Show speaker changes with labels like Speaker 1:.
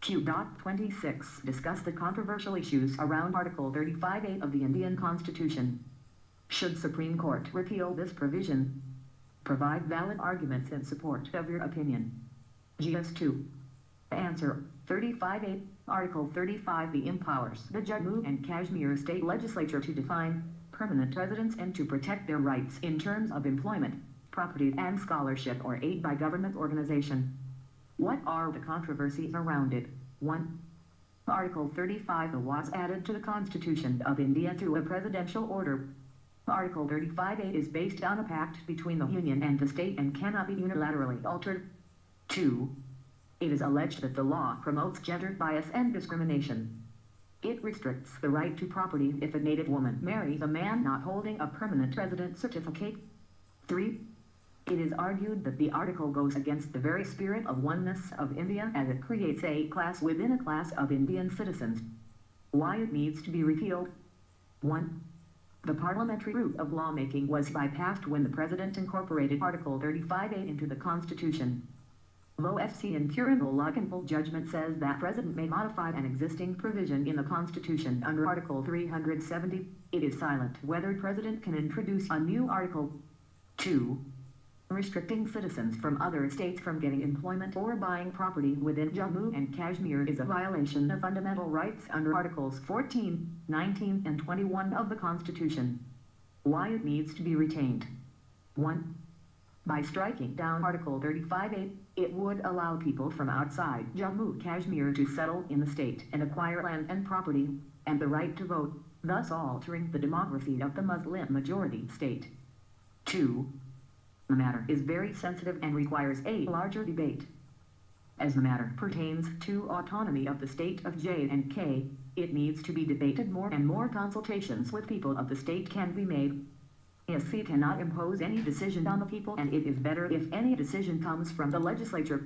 Speaker 1: Q.26 discuss the controversial issues around Article 35(8) of the Indian Constitution. Should Supreme Court repeal this provision? Provide valid arguments in support of your opinion. GS2. Answer. 35(8). Article 35(b) empowers the Jammu and Kashmir State Legislature to define permanent residents and to protect their rights in terms of employment, property and scholarship or aid by government organization. What are the controversies around it? 1. Article 35 was added to the Constitution of India through a presidential order. Article 35(8) is based on a pact between the Union and the state and cannot be unilaterally altered. 2. It is alleged that the law promotes gender bias and discrimination. It restricts the right to property if a native woman marries a man not holding a permanent resident certificate. 3. It is argued that the article goes against the very spirit of oneness of India as it creates a class within a class of Indian citizens. Why it needs to be repealed? 1. The parliamentary route of lawmaking was bypassed when the President incorporated Article 35(8) into the Constitution. Low FC incurable lawful judgment says that President may modify an existing provision in the Constitution under Article 370. It is silent whether President can introduce a new article. 2. Restricting citizens from other states from getting employment or buying property within Jammu and Kashmir is a violation of fundamental rights under Articles 14, 19 and 21 of the Constitution. Why it needs to be retained. 1. By striking down Article 35(8), it would allow people from outside Jammu and Kashmir to settle in the state and acquire land and property, and the right to vote, thus altering the demography of the Muslim-majority state. 2. The matter is very sensitive and requires a larger debate. As the matter pertains to autonomy of the state of J&K, it needs to be debated more and more consultations with people of the state can be made. SC cannot impose any decision on the people and it is better if any decision comes from the legislature.